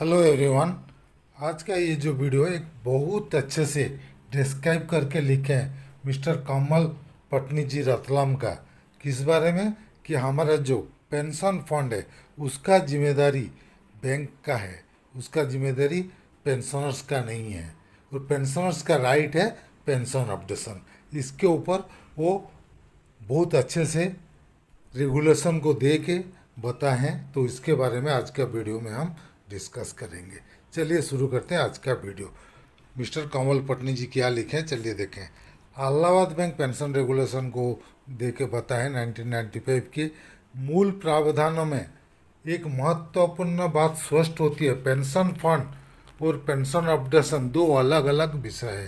Hello everyone. आज का ये जो वीडियो एक बहुत अच्छे से डिस्क्राइब करके लिखे हैं मिस्टर कमल पटनी जी रतलाम का। किस बारे में? कि हमारा जो पेंशन फंड है उसका जिम्मेदारी बैंक का है, उसका जिम्मेदारी पेंशनर्स का नहीं है। और पेंशनर्स का राइट है पेंशन अपडेशन। इसके ऊपर वो बहुत अच्छे से रेगुलेशन को दे के बताएं, तो इसके बारे में आज का वीडियो में हम डिस्कस करेंगे। चलिए शुरू करते हैं आज का वीडियो। मिस्टर कमल पटनी जी क्या लिखे हैं, चलिए देखें। इलाहाबाद बैंक पेंशन रेगुलेशन को दे के बताएं 1995 के मूल प्रावधानों में एक महत्वपूर्ण बात स्पष्ट होती है। पेंशन फंड और पेंशन अपडेशन दो अलग अलग विषय है।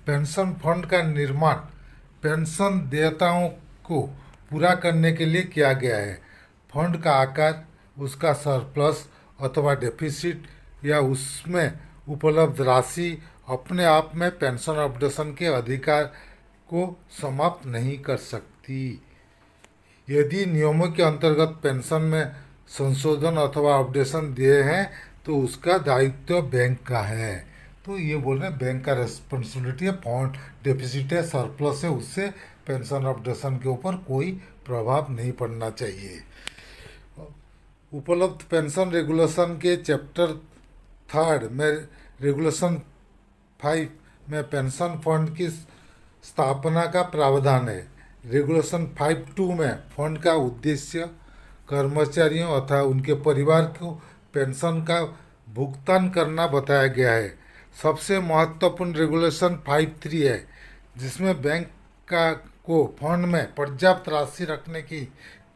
पेंशन फंड का निर्माण पेंशन देयताओं को पूरा करने के लिए किया गया है। फंड का आकार, उसका सरप्लस अथवा डेफिसिट या उसमें उपलब्ध राशि अपने आप में पेंशन अपडेशन के अधिकार को समाप्त नहीं कर सकती। यदि नियमों के अंतर्गत पेंशन में संशोधन अथवा अपडेशन दिए हैं तो उसका दायित्व बैंक का है। तो ये बोल रहे हैं बैंक का रेस्पॉन्सिबिलिटी है। फंड डेफिसिट है, सरप्लस है, उससे पेंशन अपडेशन के ऊपर कोई प्रभाव नहीं पड़ना चाहिए। उपलब्ध पेंशन रेगुलेशन के चैप्टर 3 में रेगुलेशन 5 में पेंशन फंड की स्थापना का प्रावधान है। रेगुलेशन 5(2) में फंड का उद्देश्य कर्मचारियों अथवा उनके परिवार को पेंशन का भुगतान करना बताया गया है। सबसे महत्वपूर्ण रेगुलेशन 5(3) है, जिसमें बैंक का को फंड में पर्याप्त राशि रखने की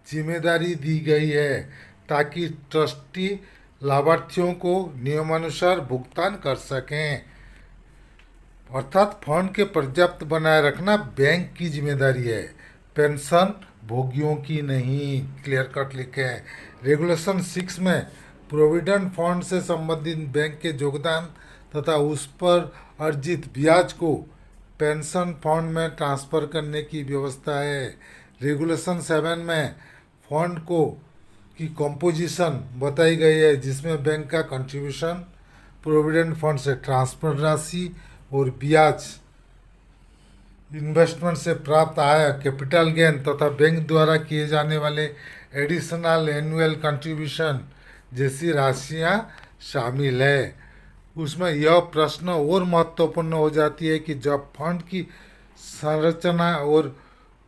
जिम्मेदारी दी गई है ताकि ट्रस्टी लाभार्थियों को नियमानुसार भुगतान कर सकें। अर्थात फंड के पर्याप्त बनाए रखना बैंक की जिम्मेदारी है, पेंशन भोगियों की नहीं। क्लियर कट लिखे हैं। रेगुलेशन 6 में प्रोविडेंट फंड से संबंधित बैंक के योगदान तथा उस पर अर्जित ब्याज को पेंशन फंड में ट्रांसफ़र करने की व्यवस्था है। रेगुलेशन 7 में फंड को की कंपोजिशन बताई गई है, जिसमें बैंक का कंट्रीब्यूशन, प्रोविडेंट फंड से ट्रांसफर राशि और ब्याज, इन्वेस्टमेंट से प्राप्त आय, कैपिटल गेन तथा बैंक द्वारा किए जाने वाले एडिशनल एनुअल कंट्रीब्यूशन जैसी राशियां शामिल है। उसमें यह प्रश्न और महत्वपूर्ण हो जाती है कि जब फंड की संरचना और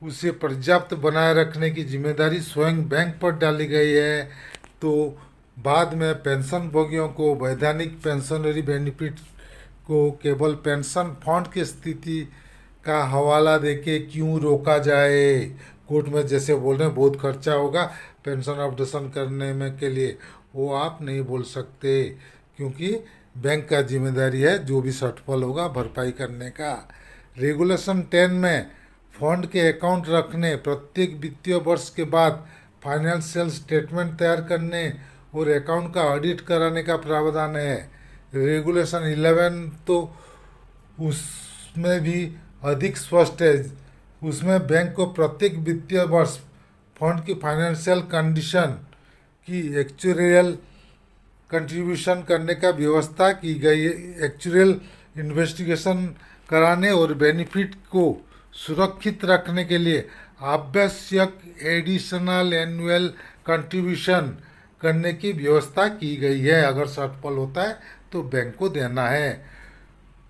उसे पर्याप्त बनाए रखने की जिम्मेदारी स्वयं बैंक पर डाली गई है, तो बाद में पेंशन भोगियों को वैधानिक पेंशनरी बेनिफिट को केवल पेंशन फंड की स्थिति का हवाला देके क्यों रोका जाए। कोर्ट में जैसे बोल रहे हैं बहुत खर्चा होगा पेंशन अपडेशन करने में के लिए, वो आप नहीं बोल सकते, क्योंकि बैंक का जिम्मेदारी है जो भी शॉर्टफॉल होगा भरपाई करने का। रेगुलेशन 10 में फंड के अकाउंट रखने, प्रत्येक वित्तीय वर्ष के बाद फाइनेंशियल स्टेटमेंट तैयार करने और अकाउंट का ऑडिट कराने का प्रावधान है। रेगुलेशन 11 तो उसमें भी अधिक स्पष्ट है। उसमें बैंक को प्रत्येक वित्तीय वर्ष फंड की फाइनेंशियल कंडीशन की एक्चुरियल कंट्रीब्यूशन करने का व्यवस्था की गई है। एक्चुअल इन्वेस्टिगेशन कराने और बेनिफिट को सुरक्षित रखने के लिए आवश्यक एडिशनल एनुअल कंट्रीब्यूशन करने की व्यवस्था की गई है। अगर शॉर्टफॉल होता है तो बैंक को देना है।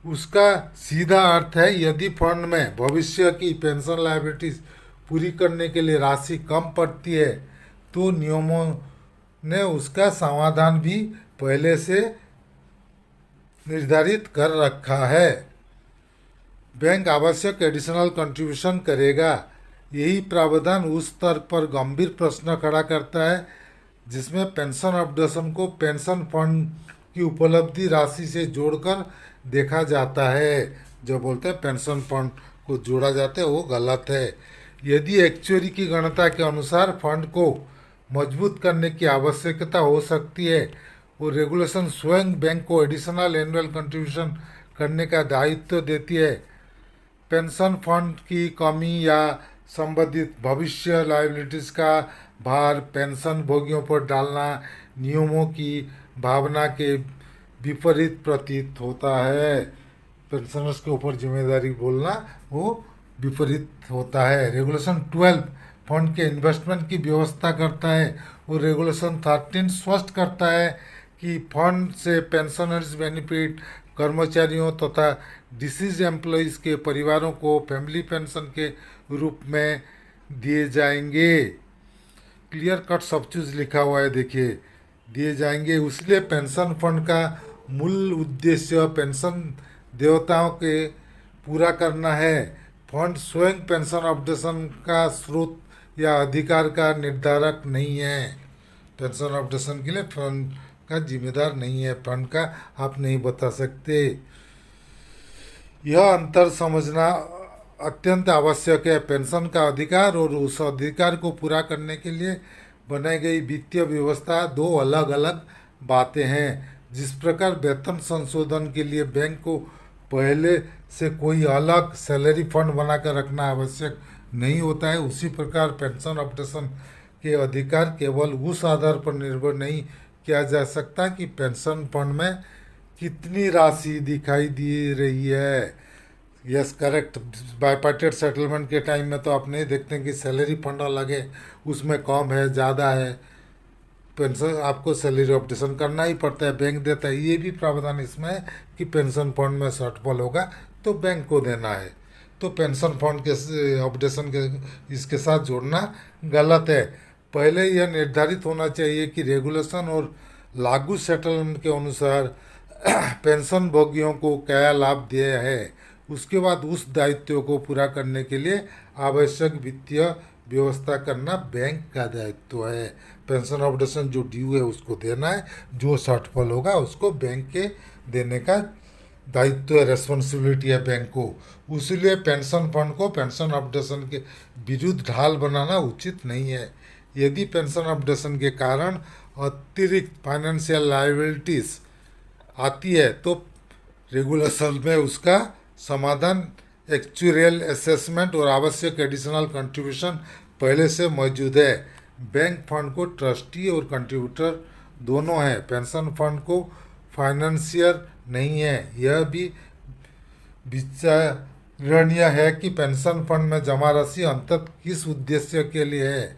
उसका सीधा अर्थ है यदि फंड में भविष्य की पेंशन लायबिलिटीज पूरी करने के लिए राशि कम पड़ती है तो नियमों ने उसका समाधान भी पहले से निर्धारित कर रखा है। बैंक आवश्यक एडिशनल कंट्रीब्यूशन करेगा। यही प्रावधान उस स्तर पर गंभीर प्रश्न खड़ा करता है जिसमें पेंशन अपडेशन को पेंशन फंड की उपलब्धि राशि से जोड़कर देखा जाता है। जो बोलते हैं पेंशन फंड को जोड़ा जाता है वो गलत है। यदि एक्चुअरी की गणना के अनुसार फंड को मजबूत करने की आवश्यकता हो सकती है और रेगुलेशन स्वयं बैंक को एडिशनल एनुअल कंट्रीब्यूशन करने का दायित्व देती है, पेंशन फंड की कमी या संबंधित भविष्य लायबिलिटीज का भार पेंशन भोगियों पर डालना नियमों की भावना के विपरीत प्रतीत होता है। पेंशनर्स के ऊपर जिम्मेदारी बोलना वो विपरीत होता है। रेगुलेशन 12 फंड के इन्वेस्टमेंट की व्यवस्था करता है और रेगुलेशन 13 स्पष्ट करता है कि फंड से पेंशनर्स बेनिफिट कर्मचारियों तथा डिसीज एम्प्लॉयज़ के परिवारों को फैमिली पेंशन के रूप में दिए जाएंगे। क्लियर कट सब चीज़ लिखा हुआ है, देखिए, दिए जाएंगे। इसलिए पेंशन फंड का मूल उद्देश्य पेंशन देवताओं के पूरा करना है। फंड स्वयं पेंशन अपडेशन का स्रोत या अधिकार का निर्धारक नहीं है। पेंशन अपडेशन के लिए फंड का जिम्मेदार नहीं है, फंड का आप नहीं बता सकते। यह अंतर समझना अत्यंत आवश्यक है। पेंशन का अधिकार और उस अधिकार को पूरा करने के लिए बनाई गई वित्तीय व्यवस्था दो अलग अलग बातें हैं। जिस प्रकार वेतन संशोधन के लिए बैंक को पहले से कोई अलग सैलरी फंड बनाकर रखना आवश्यक नहीं होता है, उसी प्रकार पेंशन अपडेशन के अधिकार केवल उस आधार पर निर्भर नहीं किया जा सकता कि पेंशन फंड में कितनी राशि दिखाई दे रही है। Yes, correct. बाइपार्टेट सेटलमेंट के टाइम में तो आप नहीं देखते हैं कि सैलरी फंड अलग है, उसमें कम है ज़्यादा है, पेंशन आपको सैलरी अपडेशन करना ही पड़ता है, बैंक देता है। ये भी प्रावधान इसमें है कि पेंशन फंड में शॉर्टफॉल होगा तो बैंक को देना है। तो पेंशन फंड के अपडेशन के इसके साथ जोड़ना गलत है। पहले यह निर्धारित होना चाहिए कि रेगुलेशन और लागू सेटलमेंट के अनुसार पेंशन भोगियों को क्या लाभ दिया है, उसके बाद उस दायित्व को पूरा करने के लिए आवश्यक वित्तीय व्यवस्था करना बैंक का दायित्व है। पेंशन अपडेशन जो ड्यू है उसको देना है, जो शॉर्टफॉल होगा उसको बैंक के देने का दायित्व है, रेस्पॉन्सिबिलिटी है बैंक को। इसलिए पेंशन फंड को पेंशन अपडेशन के विरुद्ध ढाल बनाना उचित नहीं है। यदि पेंशन अपडेशन के कारण अतिरिक्त फाइनेंशियल लायबिलिटीज आती है तो रेगुलेशन में उसका समाधान एक्चुरियल असेसमेंट और आवश्यक एडिशनल कंट्रीब्यूशन पहले से मौजूद है। बैंक फंड को ट्रस्टी और कंट्रीब्यूटर दोनों हैं, पेंशन फंड को फाइनेंशियर नहीं है। यह भी विचारणीय है कि पेंशन फंड में जमा राशि अंततः किस उद्देश्य के लिए है।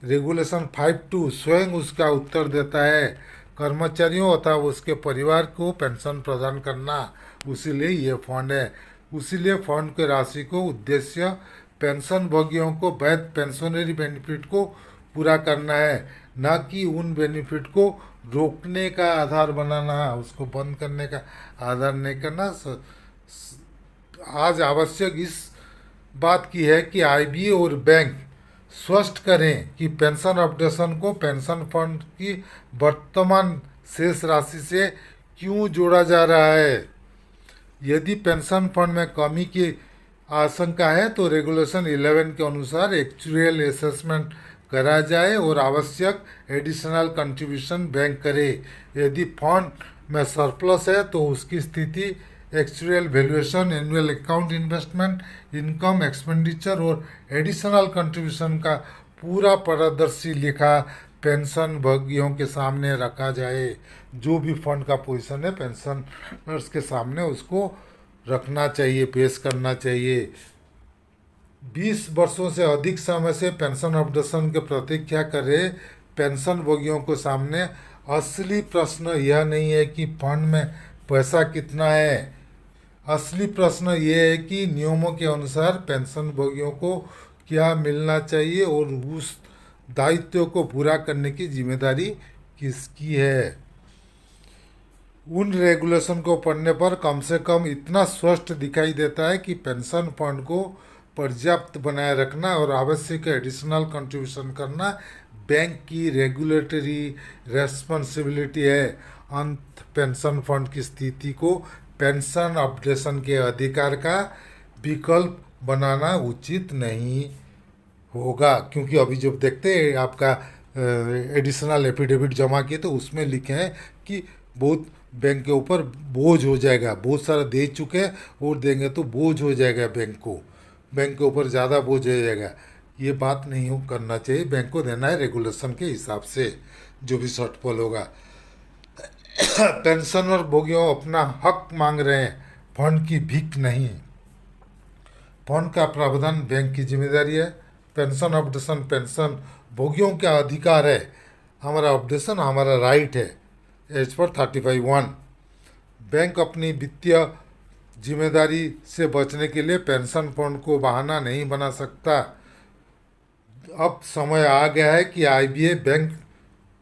रेगुलेशन 5(2) स्वयं उसका उत्तर देता है, कर्मचारियों अथवा उसके परिवार को पेंशन प्रदान करना, उसीलिए ये फंड है। उसीलिए फंड के राशि को उद्देश्य पेंशन भोगियों को वैध पेंशनरी बेनिफिट को पूरा करना है, न कि उन बेनिफिट को रोकने का आधार बनाना, उसको बंद करने का आधार नहीं करना। आज आवश्यक इस बात की है कि आईबी और बैंक स्पष्ट करें कि पेंशन अपडेशन को पेंशन फंड की वर्तमान शेष राशि से क्यों जोड़ा जा रहा है। यदि पेंशन फंड में कमी की आशंका है तो रेगुलेशन 11 के अनुसार एक्चुरियल असेसमेंट करा जाए और आवश्यक एडिशनल कंट्रीब्यूशन बैंक करे। यदि फंड में सरप्लस है तो उसकी स्थिति actuarial valuation, annual account investment, income, expenditure और एडिशनल कंट्रीब्यूशन का पूरा पारदर्शी लेखा पेंशन भोगियों के सामने रखा जाए। जो भी फंड का पोजीशन है पेंशनर्स के सामने उसको रखना चाहिए, पेश करना चाहिए। 20 वर्षों से अधिक समय से पेंशन अपडेशन के प्रतीक्षा कर रहे पेंशन भोगियों को सामने असली प्रश्न यह नहीं है कि फंड में पैसा कितना है। असली प्रश्न ये है कि नियमों के अनुसार पेंशन भोगियों को क्या मिलना चाहिए और उस दायित्व को पूरा करने की जिम्मेदारी किसकी है। उन रेगुलेशन को पढ़ने पर कम से कम इतना स्पष्ट दिखाई देता है कि पेंशन फंड को पर्याप्त बनाए रखना और आवश्यक एडिशनल कंट्रीब्यूशन करना बैंक की रेगुलेटरी रेस्पॉन्सिबिलिटी है। अंत पेंशन फंड की स्थिति को पेंशन अपडेशन के अधिकार का विकल्प बनाना उचित नहीं होगा, क्योंकि अभी जब देखते हैं आपका एडिशनल एफिडेविट जमा किए तो उसमें लिखे हैं कि बहुत बैंक के ऊपर बोझ हो जाएगा, बहुत सारा दे चुके हैं और देंगे तो बोझ हो जाएगा बैंक को, बैंक के ऊपर ज़्यादा बोझ हो जाएगा। ये बात नहीं हो करना चाहिए, बैंक को देना है रेगुलेशन के हिसाब से जो भी शॉर्टफॉल होगा। पेंशनर भोगियों अपना हक मांग रहे हैं, फंड की भीख नहीं। फंड का प्रावधान बैंक की जिम्मेदारी है। पेंशन अपडेशन पेंशन भोगियों का अधिकार है। हमारा अपडेशन हमारा राइट है। एज पर 35(1) बैंक अपनी वित्तीय जिम्मेदारी से बचने के लिए पेंशन फंड को बहाना नहीं बना सकता। अब समय आ गया है कि आईबीए, बैंक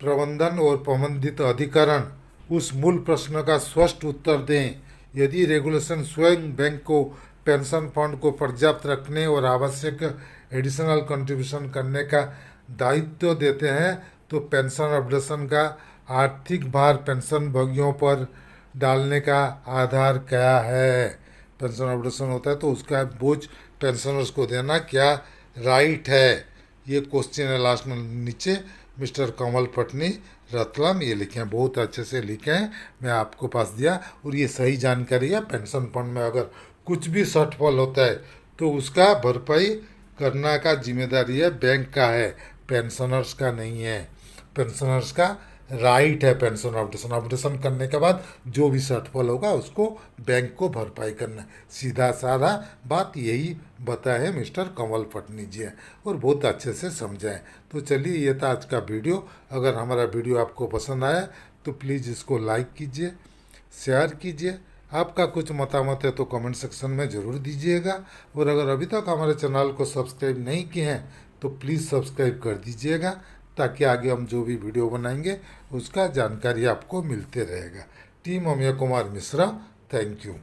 प्रबंधन और प्रबंधित अधिकरण उस मूल प्रश्न का स्पष्ट उत्तर दें। यदि रेगुलेशन स्वयं बैंक को पेंशन फंड को पर्याप्त रखने और आवश्यक एडिशनल कंट्रीब्यूशन करने का दायित्व देते हैं, तो पेंशन अपडेशन का आर्थिक भार पेंशन भोगियों पर डालने का आधार क्या है? पेंशन अपडेशन होता है तो उसका बोझ पेंशनर्स को देना क्या राइट है? ये क्वेश्चन है लास्ट में नीचे। मिस्टर कमल पटनी, रतलाम, ये लिखे हैं, बहुत अच्छे से लिखे हैं, मैं आपको पास दिया। और ये सही जानकारी है। पेंशन फंड में अगर कुछ भी शॉर्टफॉल होता है तो उसका भरपाई करना का जिम्मेदारी है बैंक का है, पेंशनर्स का नहीं है। पेंशनर्स का राइट है पेंशन अपडेशन। अपडेशन करने के बाद जो भी शॉर्टफॉल होगा उसको बैंक को भरपाई करना। सीधा साधा बात यही बताए मिस्टर कमल पटनी जी है और बहुत अच्छे से समझाएं। तो चलिए, ये था आज का वीडियो। अगर हमारा वीडियो आपको पसंद आया तो प्लीज़ इसको लाइक कीजिए, शेयर कीजिए। आपका कुछ मतामत है तो कमेंट सेक्शन में ज़रूर दीजिएगा। और अगर अभी तक हमारे चैनल को सब्सक्राइब नहीं किए हैं तो प्लीज़ सब्सक्राइब कर दीजिएगा, ताकि आगे हम जो भी वीडियो बनाएंगे उसका जानकारी आपको मिलते रहेगा। Team Amiya Kumar Mishra, thank you.